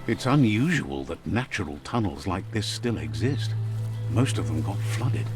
It's unusual that natural tunnels like this still exist. Most of them got flooded.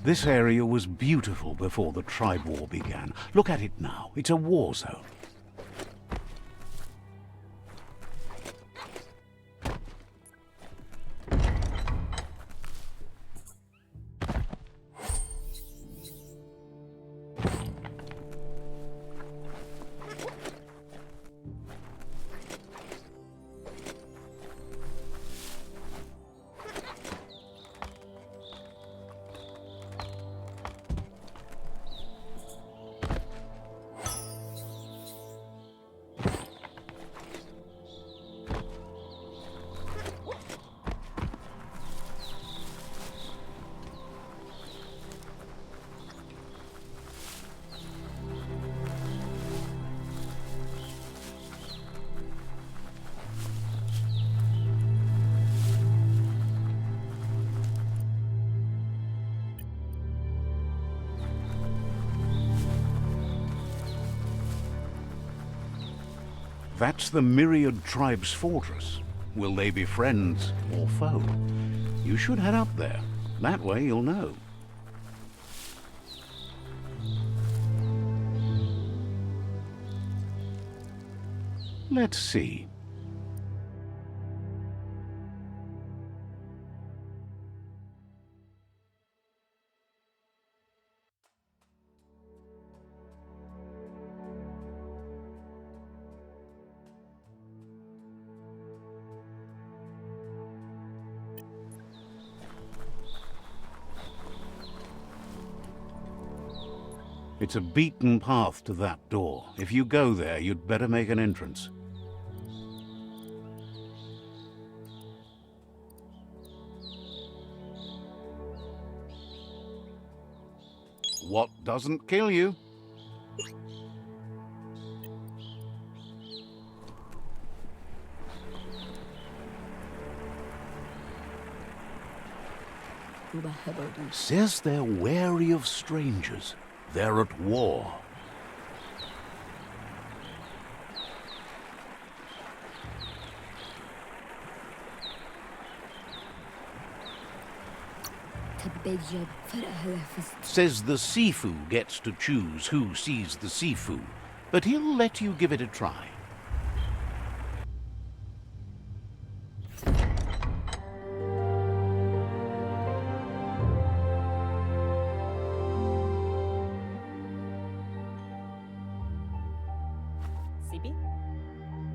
This area was beautiful before the tribe war began. Look at it now. It's a war zone. That's the Myriad Tribe's fortress. Will they be friends or foe? You should head up there. That way you'll know. Let's see. It's a beaten path to that door. If you go there, you'd better make an entrance. What doesn't kill you? Says they're wary of strangers. They're at war. Says the Sifu gets to choose who sees the Sifu, but he'll let you give it a try.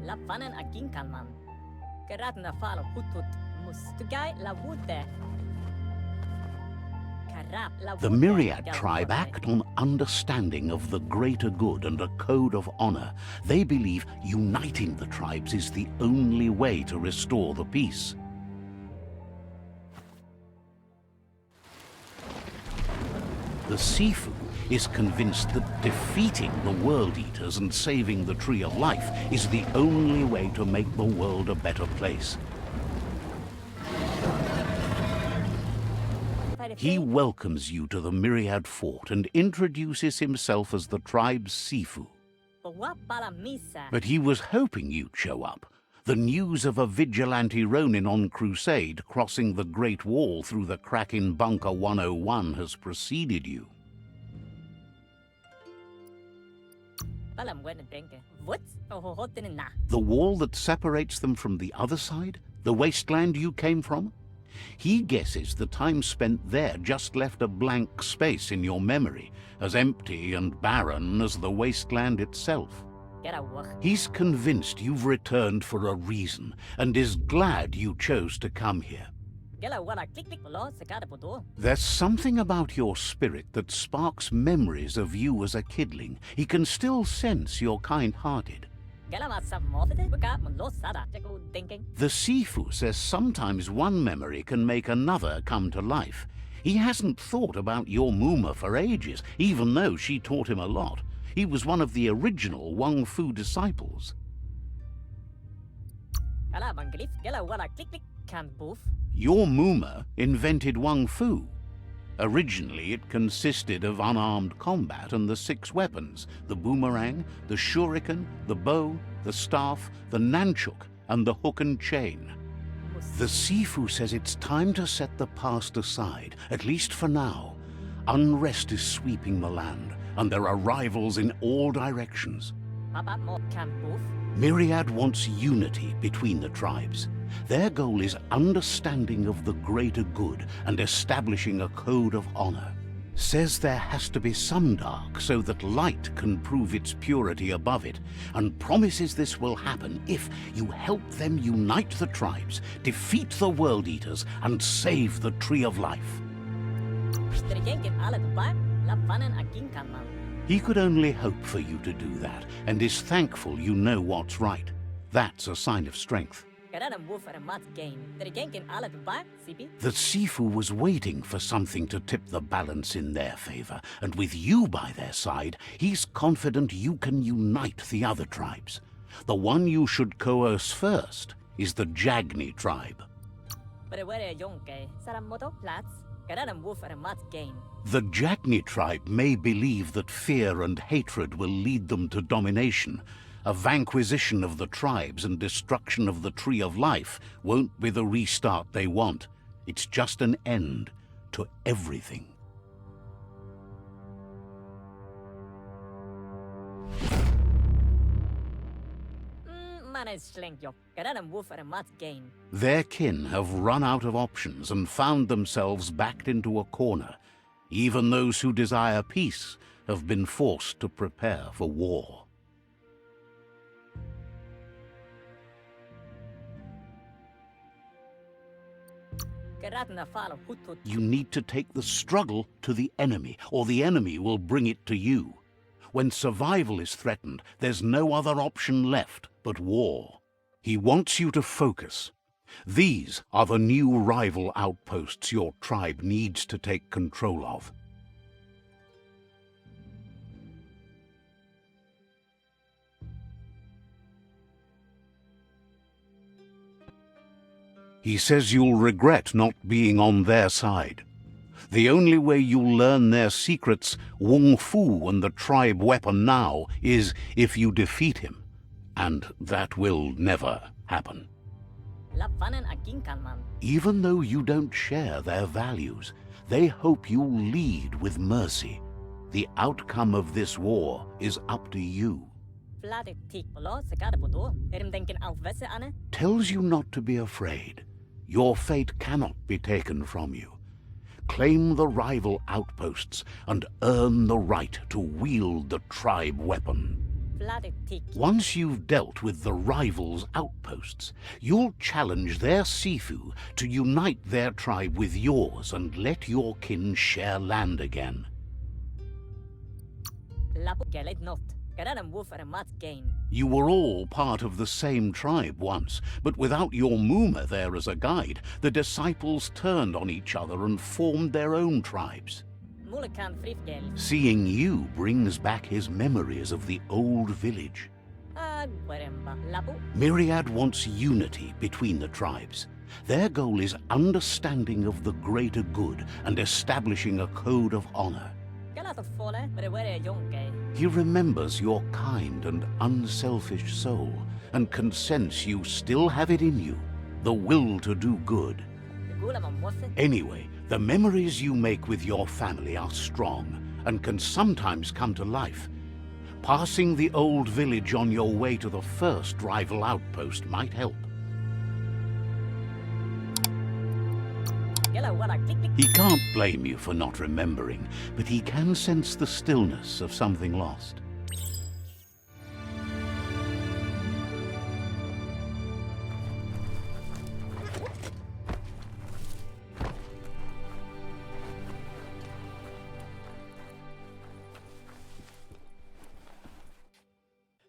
Lafanen aginkanman. Geratna falo hutut mustugai lavute. The Myriad tribe act on understanding of the greater good and a code of honor. They believe uniting the tribes is the only way to restore the peace. The Sifu is convinced that defeating the World Eaters and saving the Tree of Life is the only way to make the world a better place. He welcomes you to the Myriad Fort and introduces himself as the tribe's Sifu. But he was hoping you'd show up. The news of a vigilante Ronin on crusade crossing the Great Wall through the crack in Bunker 101 has preceded you. The wall that separates them from the other side? The wasteland you came from? He guesses the time spent there just left a blank space in your memory, as empty and barren as the wasteland itself. He's convinced you've returned for a reason, and is glad you chose to come here. There's something about your spirit that sparks memories of you as a kidling. He can still sense you're kind-hearted. The Sifu says sometimes one memory can make another come to life. He hasn't thought about your MOOMA for ages, even though she taught him a lot. He was one of the original Wang Fu disciples. Your MOOMA invented Wang Fu. Originally, it consisted of unarmed combat and the 6 weapons: the boomerang, the shuriken, the bow, the staff, the nunchuk, and the hook and chain. The Sifu says it's time to set the past aside, at least for now. Unrest is sweeping the land, and there are rivals in all directions. Myriad wants unity between the tribes. Their goal is understanding of the greater good and establishing a code of honor. Says there has to be some dark so that light can prove its purity above it, and promises this will happen if you help them unite the tribes, defeat the World Eaters, and save the Tree of Life. He could only hope for you to do that, and is thankful you know what's right. That's a sign of strength. The Sifu was waiting for something to tip the balance in their favor, and with you by their side, he's confident you can unite the other tribes. The one you should coerce first is the Jagni tribe. The Jagni tribe may believe that fear and hatred will lead them to domination. A vanquisition of the tribes and destruction of the Tree of Life won't be the restart they want. It's just an end to everything. Their kin have run out of options and found themselves backed into a corner. Even those who desire peace have been forced to prepare for war. You need to take the struggle to the enemy, or the enemy will bring it to you. When survival is threatened, there's no other option left but war. He wants you to focus. These are the new rival outposts your tribe needs to take control of. He says you'll regret not being on their side. The only way you'll learn their secrets, Wung Fu and the tribe weapon now, is if you defeat him. And that will never happen. Even though you don't share their values, they hope you'll lead with mercy. The outcome of this war is up to you. Tells you not to be afraid. Your fate cannot be taken from you. Claim the rival outposts and earn the right to wield the tribe weapon. Flatic tick. Once you've dealt with the rivals' outposts, you'll challenge their Sifu to unite their tribe with yours and let your kin share land again. Lapu gelet not. Karanam woof and mat gain. You were all part of the same tribe once, but without your MOOMA there as a guide, the disciples turned on each other and formed their own tribes. Mulekan frifgel. Seeing you brings back his memories of the old village. Gueremba. Lapu. Myriad wants unity between the tribes. Their goal is understanding of the greater good and establishing a code of honor. Galato fole, brewere yonke. He remembers your kind and unselfish soul and can sense you still have it in you, the will to do good. Gulamam waffe. Anyway, the memories you make with your family are strong and can sometimes come to life. Passing the old village on your way to the first rival outpost might help. Gala wala click click. He can't blame you for not remembering, but he can sense the stillness of something lost.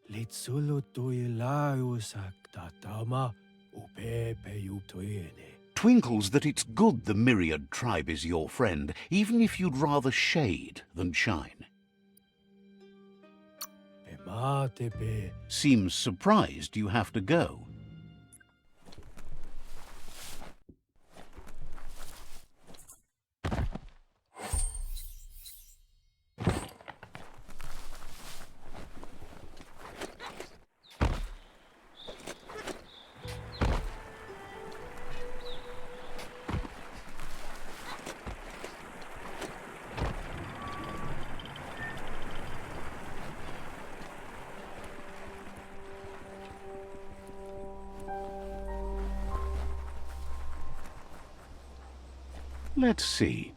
Litsulu tuilausak tatama upepe yutoyene. Twinkles that it's good the Myriad tribe is your friend, even if you'd rather shade than shine. Pematepe. Seems surprised you have to go. Let's see.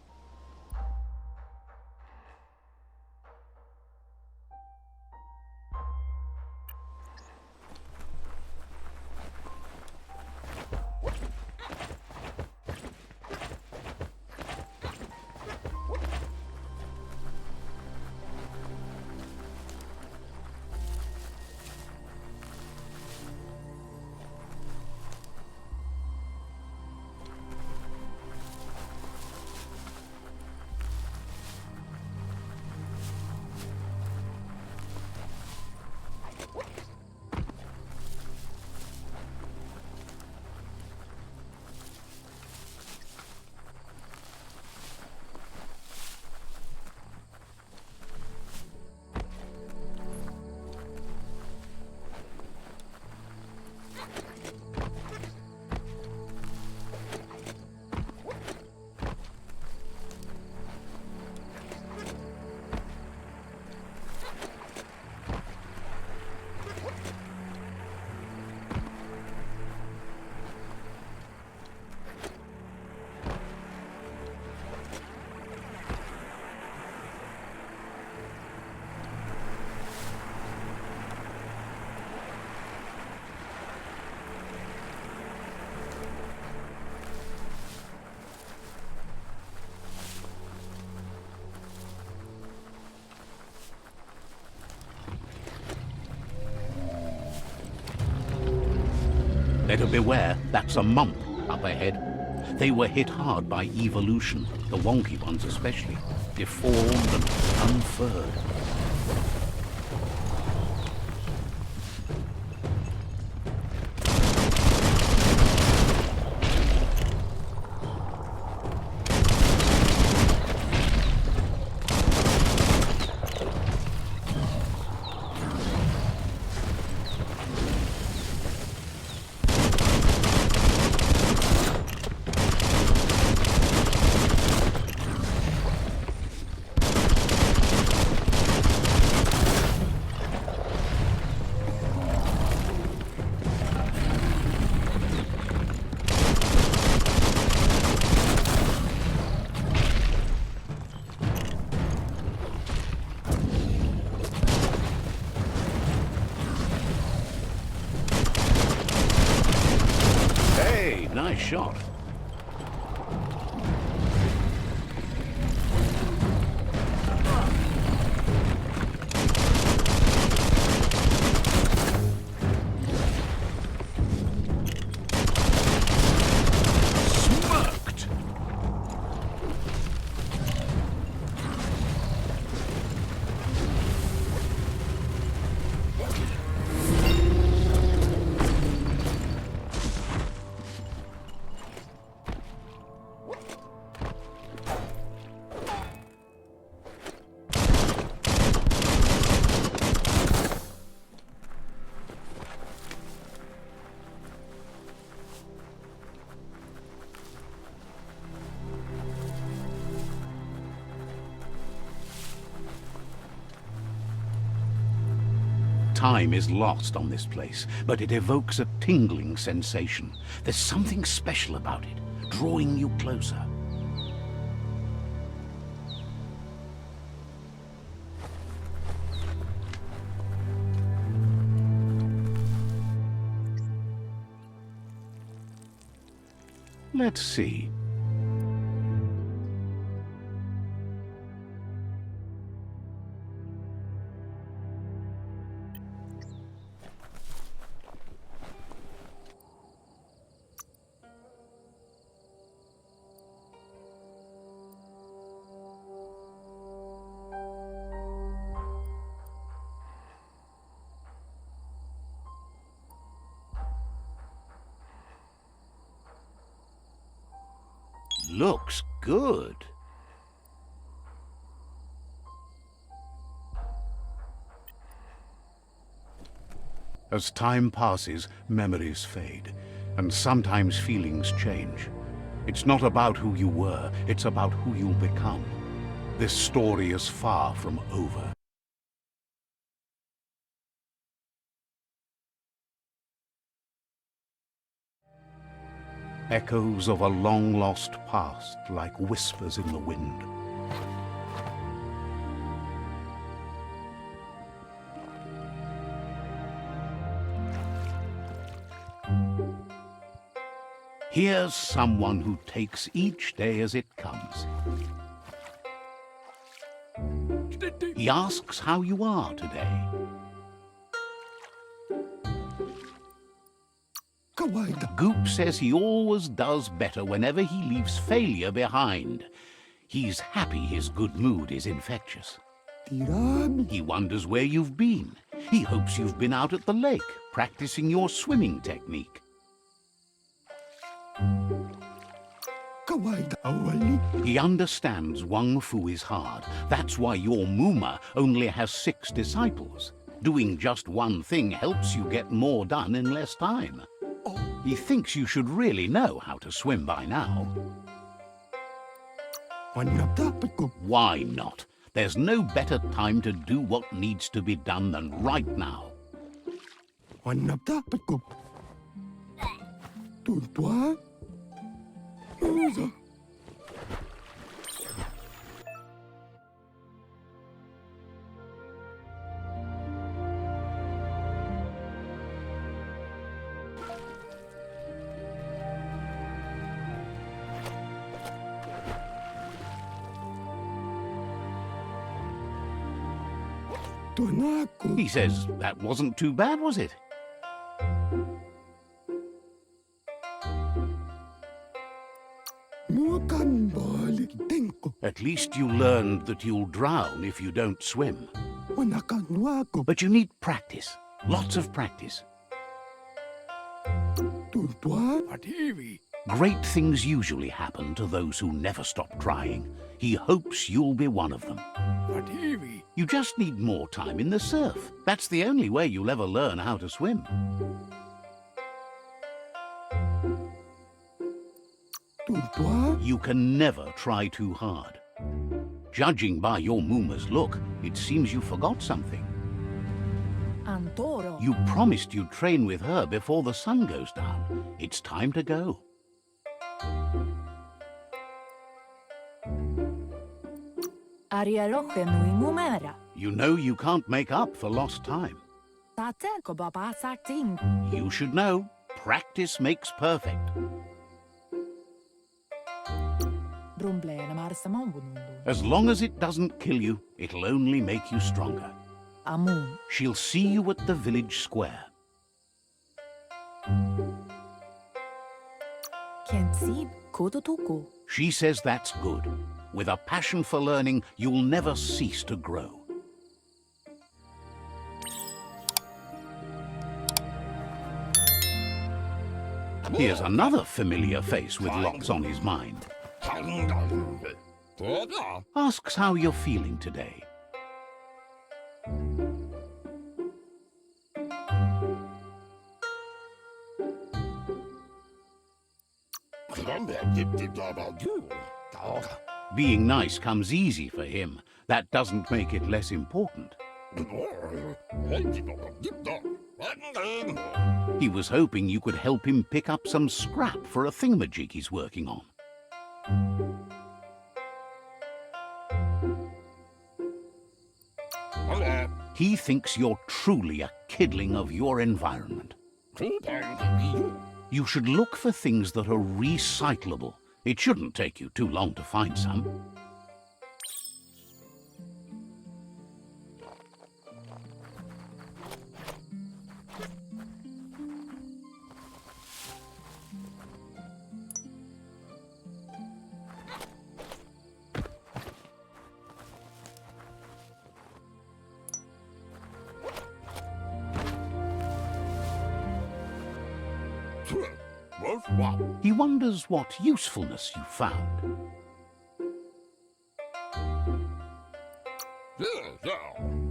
Better beware, that's a mump up ahead. They were hit hard by evolution, the wonky ones especially, deformed and unfurred. shot. Smoked! Time is lost on this place, but it evokes a tingling sensation. There's something special about it, drawing you closer. Let's see. Looks good. As time passes, memories fade, and sometimes feelings change. It's not about who you were, it's about who you'll become. This story is far from over. Echoes of a long-lost past, like whispers in the wind. Here's someone who takes each day as it comes. He asks how you are today. Goop says he always does better whenever he leaves failure behind. He's happy his good mood is infectious. He wonders where you've been. He hopes you've been out at the lake, practicing your swimming technique. He understands Wang Fu is hard. That's why your MOOMA only has 6 disciples. Doing just one thing helps you get more done in less time. He thinks you should really know how to swim by now. Why not? There's no better time to do what needs to be done than right now. He says that wasn't too bad, was it? At least you learned that you'll drown if you don't swim. But you need practice. Lots of practice. Great things usually happen to those who never stop trying. He hopes you'll be one of them. You just need more time in the surf. That's the only way you'll ever learn how to swim. You can never try too hard. Judging by your MOOMA's look, it seems you forgot something. Antoro. You promised you'd train with her before the sun goes down. It's time to go. Arialoche nui mumera. You know you can't make up for lost time. Tate ko baba sakting. You should know, practice makes perfect. problema, maar sta mundo. As long as it doesn't kill you, it'll only make you stronger. Amun. She'll see you at the village square. Can't see koto toko. She says that's good. With a passion for learning, you'll never cease to grow. Here's another familiar face with lots on his mind. Asks how you're feeling today. Being nice comes easy for him. That doesn't make it less important. He was hoping you could help him pick up some scrap for a thingamajig he's working on. He thinks you're truly a kidling of your environment. You should look for things that are recyclable. It shouldn't take you too long to find some. He wonders what usefulness you found.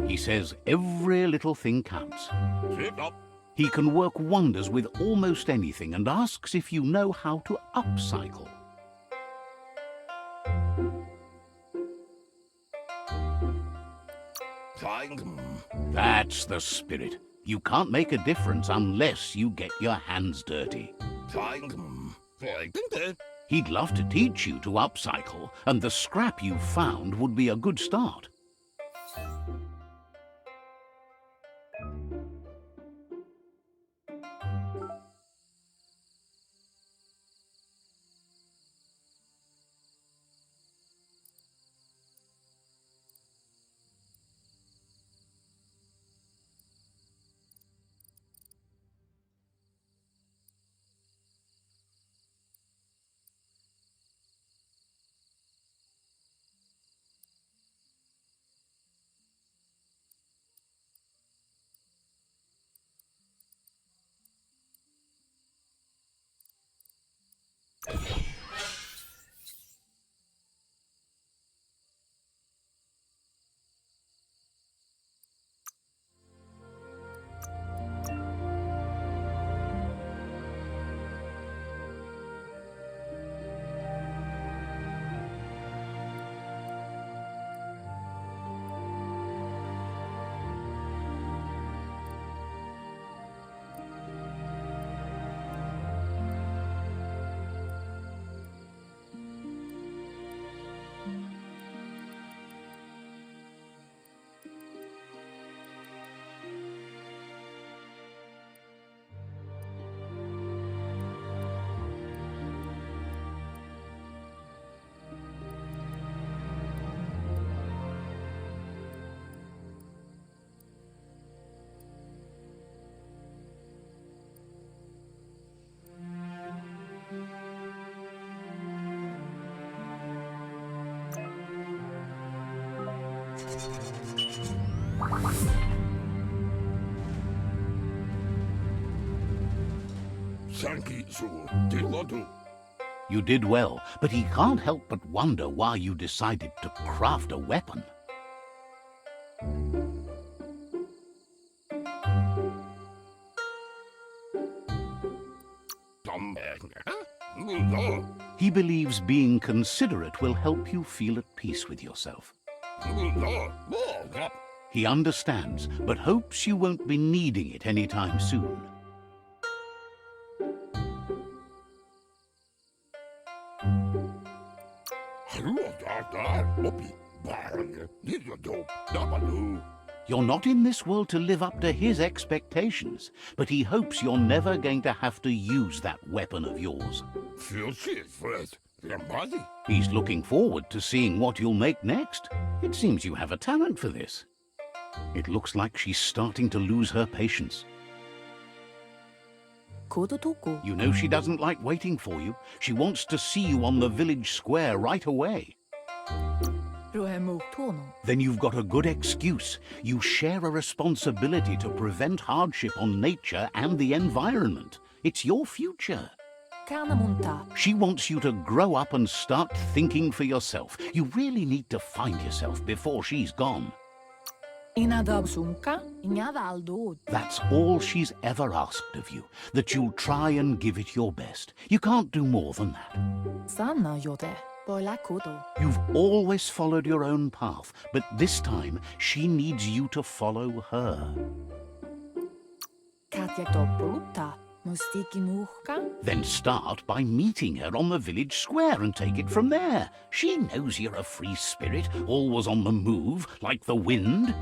He says every little thing counts. He can work wonders with almost anything and asks if you know how to upcycle. That's the spirit. You can't make a difference unless you get your hands dirty. He'd love to teach you to upcycle, and the scrap you found would be a good start. You did well, but he can't help but wonder why you decided to craft a weapon. He believes being considerate will help you feel at peace with yourself. He understands, but hopes you won't be needing it anytime soon. You're not in this world to live up to his expectations, but he hopes you're never going to have to use that weapon of yours. He's looking forward to seeing what you'll make next. It seems you have a talent for this. It looks like she's starting to lose her patience. Kodotoko. You know she doesn't like waiting for you. She wants to see you on the village square right away. Roemuktono. Then you've got a good excuse. You share a responsibility to prevent hardship on nature and the environment. It's your future. Kanamunta. She wants you to grow up and start thinking for yourself. You really need to find yourself before she's gone. Inadabsunka. Inyadaldo. That's all she's ever asked of you, that you'll try and give it your best. You can't do more than that. Sanna yote. Boila kodo. You've always followed your own path, but this time she needs you to follow her. Katja topolutta. Mustiki muhka. Then start by meeting her on the village square and take it from there. She knows you're a free spirit, always on the move, like the wind.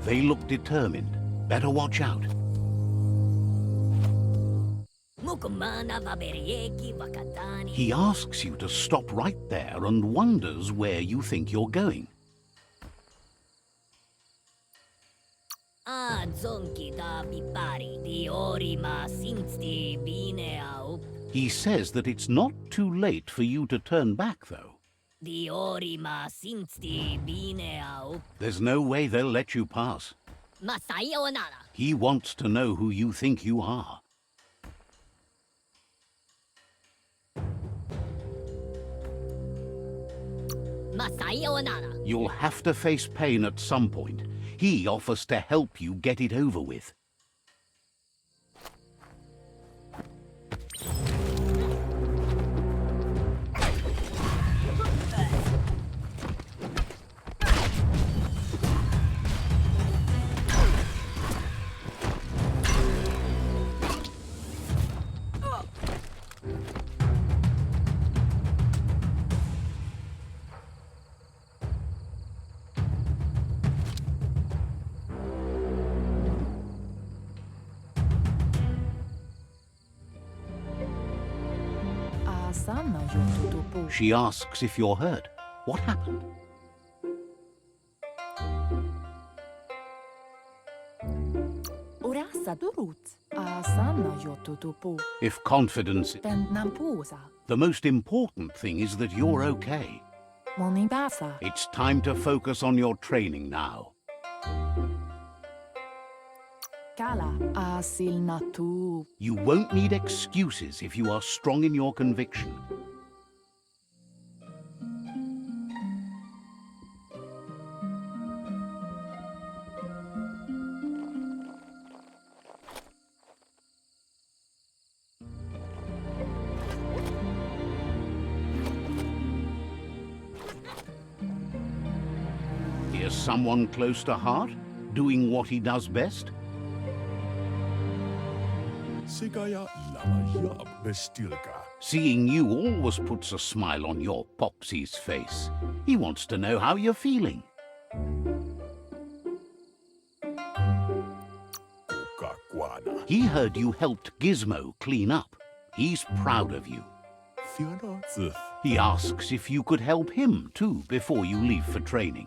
They look determined. Better watch out. He asks you to stop right there and wonders where you think you're going. He says that it's not too late for you to turn back, though. There's no way they'll let you pass. He wants to know who you think you are. You'll have to face pain at some point. He offers to help you get it over with. Sanna yototopo. She asks if you're hurt. What happened? Orasa durut. Sanna yototopo. If confidence... Pendnamposa. The most important thing is that you're okay. Monibasa. It's time to focus on your training now. Kala. Asil natu. You won't need excuses if you are strong in your conviction. Here's someone close to heart, doing what he does best. Seeing you always puts a smile on your Popsy's face. He wants to know how you're feeling. He heard you helped Gizmo clean up. He's proud of you. He asks if you could help him too before you leave for training.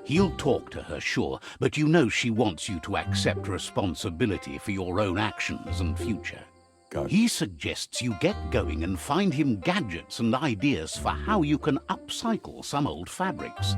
He'll talk to her, sure, but you know she wants you to accept responsibility for your own actions and future. He suggests you get going and find him gadgets and ideas for how you can upcycle some old fabrics.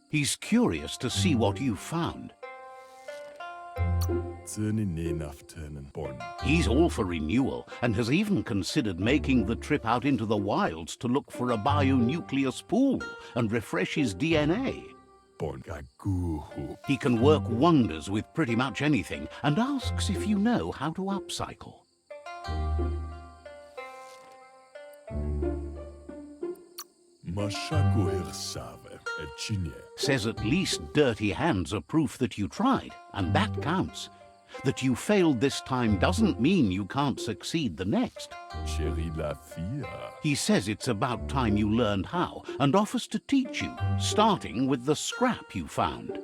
He's curious to see what you found. He's all for renewal and has even considered making the trip out into the wilds to look for a bionuclear spool and refresh his DNA. He can work wonders with pretty much anything and asks if you know how to upcycle. Says at least dirty hands are proof that you tried, and that counts. That you failed this time doesn't mean you can't succeed the next. He says it's about time you learned how and offers to teach you, starting with the scrap you found.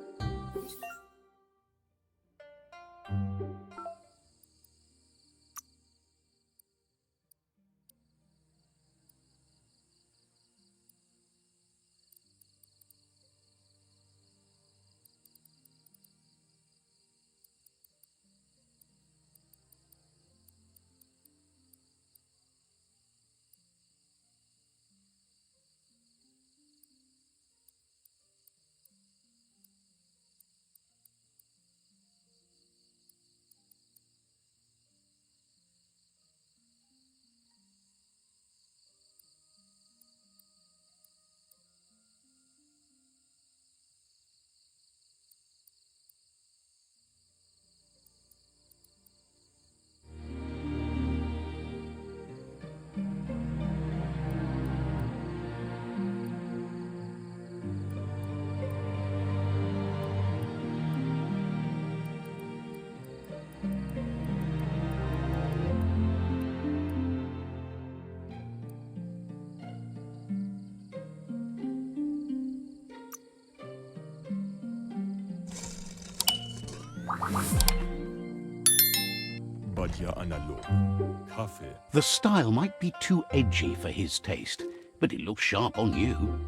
The style might be too edgy for his taste, but it looks sharp on you.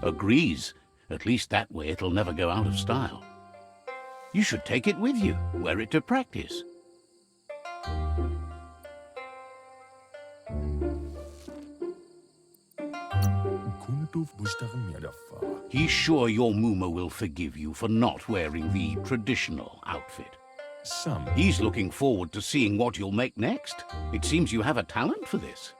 Agrees. At least that way it'll never go out of style. You should take it with you, wear it to practice. He's sure your MOOMA will forgive you for not wearing the traditional outfit. He's looking forward to seeing what you'll make next. It seems you have a talent for this.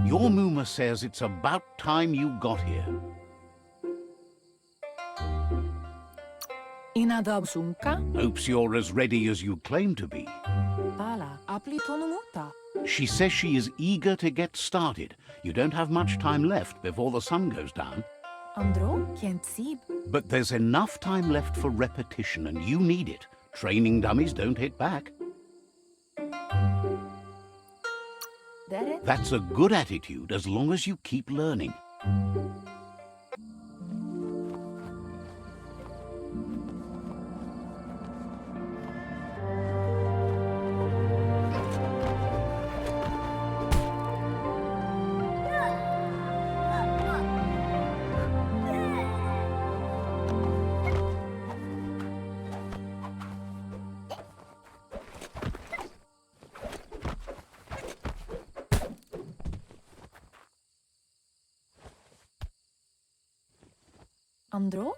Your MOOMA says it's about time you got here. Hopes you're as ready as you claim to be. She says she is eager to get started. You don't have much time left before the sun goes down. But there's enough time left for repetition, and you need it. Training dummies don't hit back. That's a good attitude as long as you keep learning.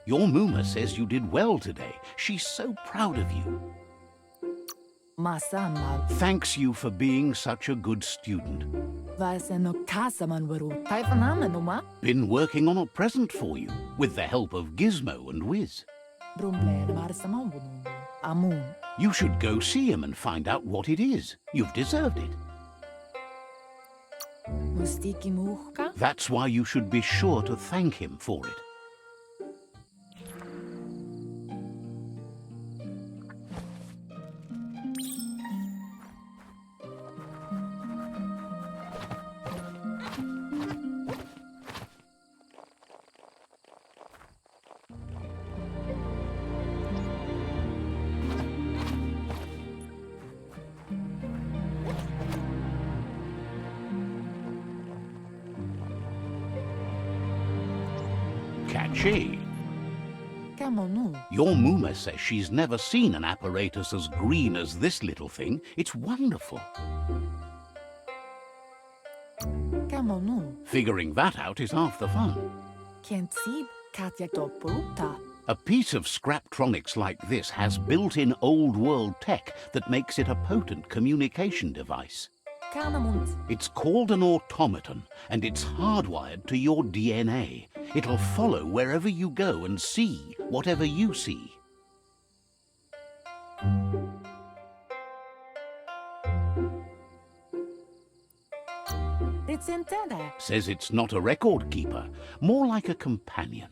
Your MOOMA says you did well today. She's so proud of you. Thanks you for being such a good student. Been working on a present for you, with the help of Gizmo and Wiz. You should go see him and find out what it is. You've deserved it. That's why you should be sure to thank him for it. Catchy. Camonu. Your MOOMA says she's never seen an apparatus as green as this little thing. It's wonderful. Camonu. Figuring that out is half the fun. Kensib Katyaktopoluta. A piece of Scraptronics like this has built-in old-world tech that makes it a potent communication device. Kanamunt. It's called an automaton, and it's hardwired to your DNA. It'll follow wherever you go and see whatever you see. Ritsentende. Says it's not a record keeper, more like a companion.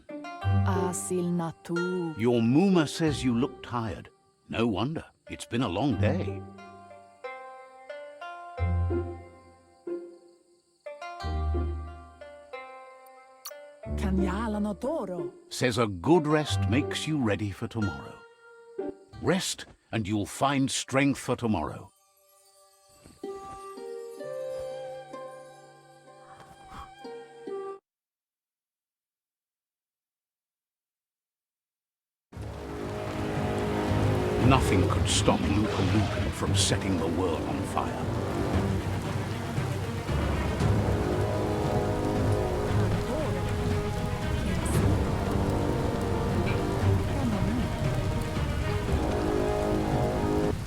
Asil natu. Your MOOMA says you look tired. No wonder. It's been a long day. Kanyala notoro. Says a good rest makes you ready for tomorrow. Rest and you'll find strength for tomorrow. Nothing could stop Lupa Lupin from setting the world on fire.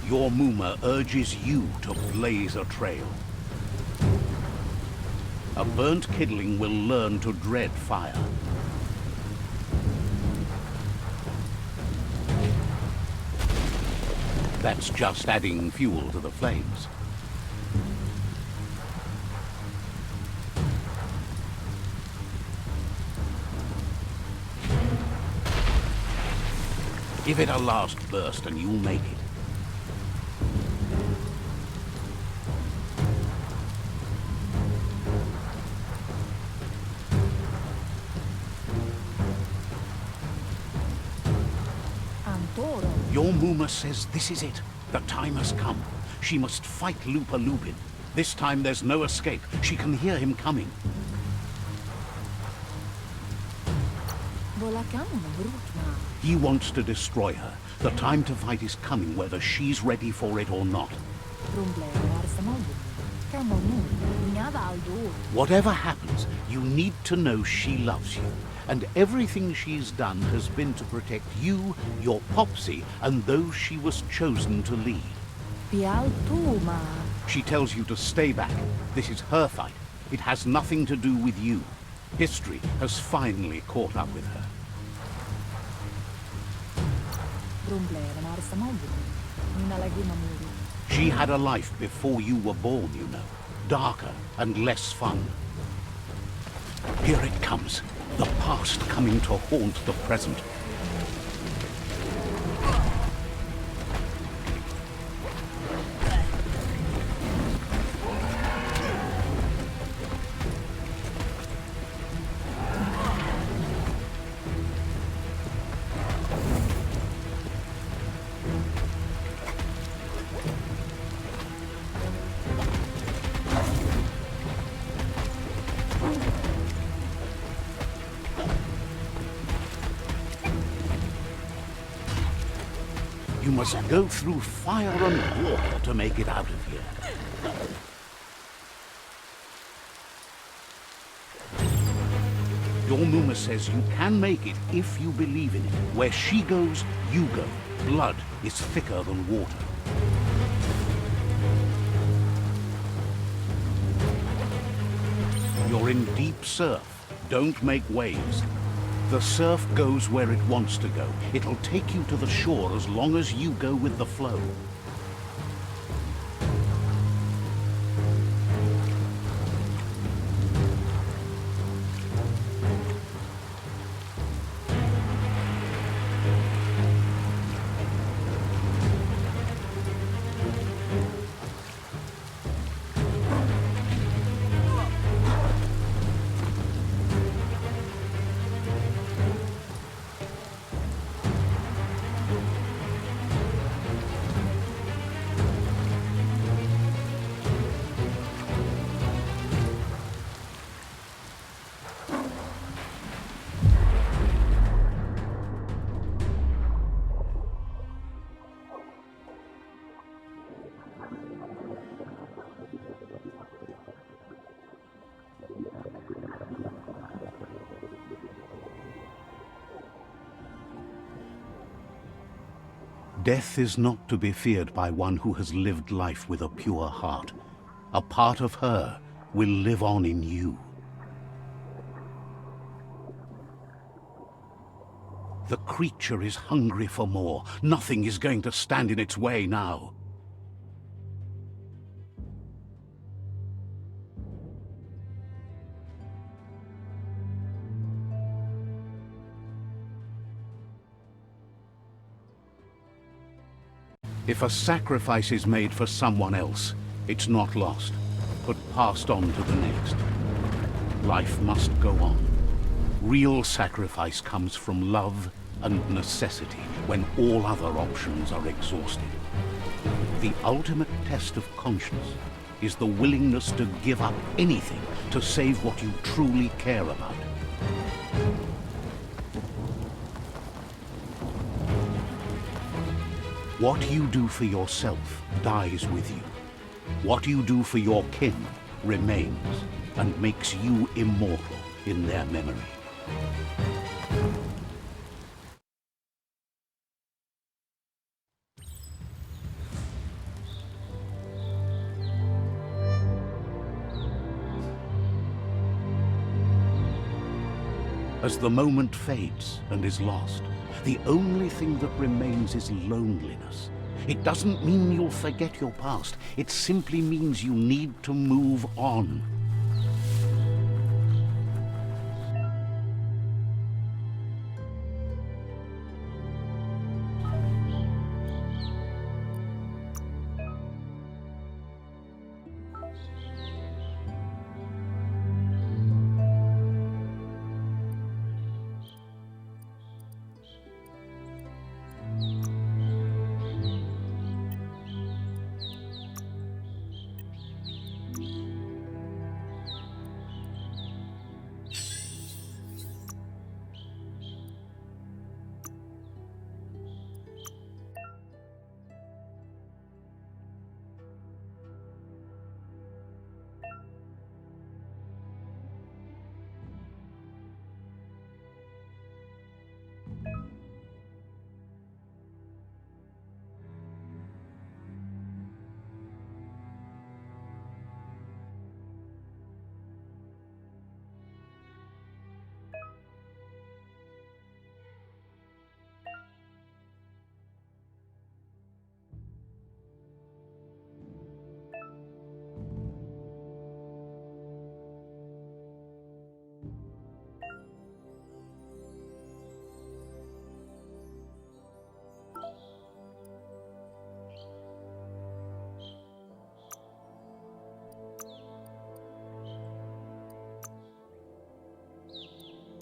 Your MOOMA urges you to blaze a trail. A burnt kidling will learn to dread fire. That's just adding fuel to the flames. Give it a last burst and you'll make it. Your MOOMA says this is it. The time has come. She must fight Lupa Lupin. This time there's no escape. She can hear him coming. He wants to destroy her. The time to fight is coming, whether she's ready for it or not. Whatever happens, you need to know she loves you. And everything she's done has been to protect you, your Popsy, and those she was chosen to lead. She tells you to stay back. This is her fight. It has nothing to do with you. History has finally caught up with her. She had a life before you were born, you know. Darker and less fun. Here it comes. The past coming to haunt the present. You must go through fire and water to make it out of here. Your MOOMA says you can make it if you believe in it. Where she goes, you go. Blood is thicker than water. You're in deep surf. Don't make waves. The surf goes where it wants to go. It'll take you to the shore as long as you go with the flow. Death is not to be feared by one who has lived life with a pure heart. A part of her will live on in you. The creature is hungry for more. Nothing is going to stand in its way now. If a sacrifice is made for someone else, it's not lost, but passed on to the next. Life must go on. Real sacrifice comes from love and necessity when all other options are exhausted. The ultimate test of conscience is the willingness to give up anything to save what you truly care about. What you do for yourself dies with you. What you do for your kin remains and makes you immortal in their memory. As the moment fades and is lost, the only thing that remains is loneliness. It doesn't mean you'll forget your past. It simply means you need to move on.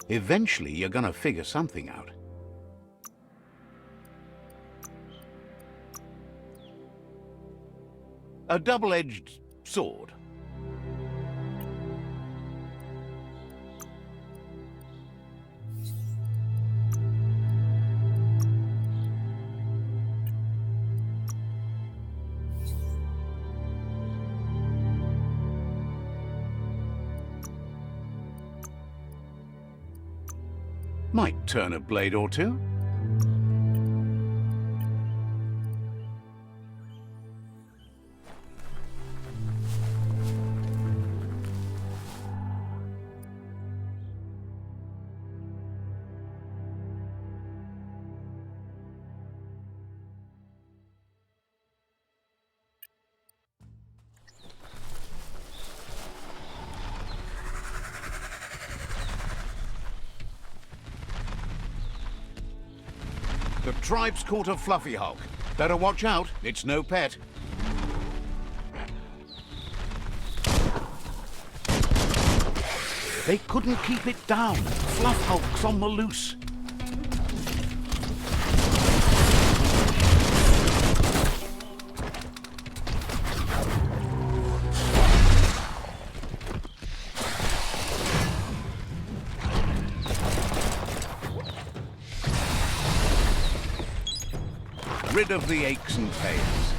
Eventually, you're gonna figure something out. A double-edged sword. Might turn a blade or two. The tribe's caught a fluffy hulk. Better watch out, it's no pet. They couldn't keep it down. Fluff hulk's on the loose. Rid of the aches and pains.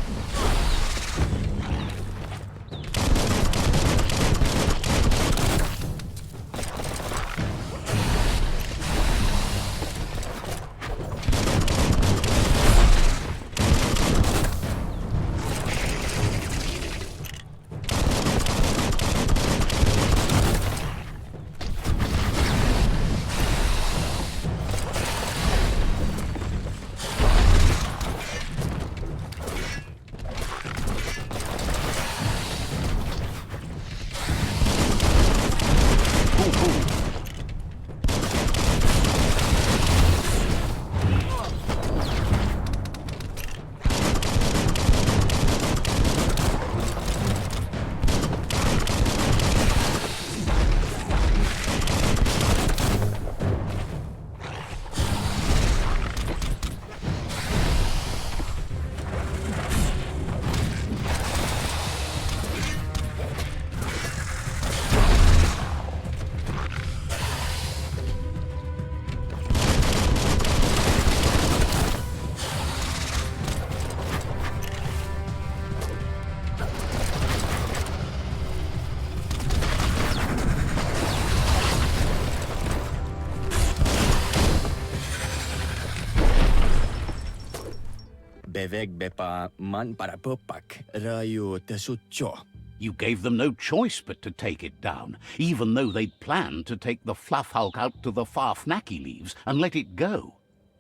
beveg bepa man para popak rayo tesucho. You gave them no choice but to take it down, even though they'd planned to take the fluff hulk out to the Farfnaki leaves and let it go.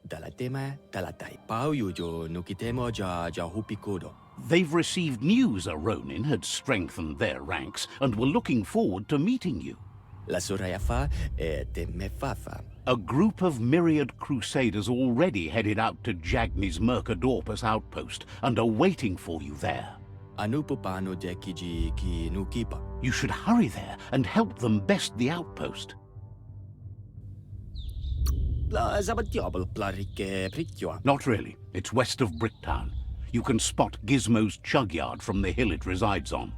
Dalatema talatai pau yujo nukitemo ja hupikodo. They've received news a Ronin had strengthened their ranks and were looking forward to meeting you. La sorayafa te mefafa. A group of myriad crusaders already headed out to Jagni's Mercadorpus outpost and are waiting for you there. Anupupano de kiji ki nukipa. You should hurry there and help them best the outpost. La zabatiabel plarike pritjoa. Not really. It's west of Bricktown. You can spot Gizmo's chug yard from the hill it resides on.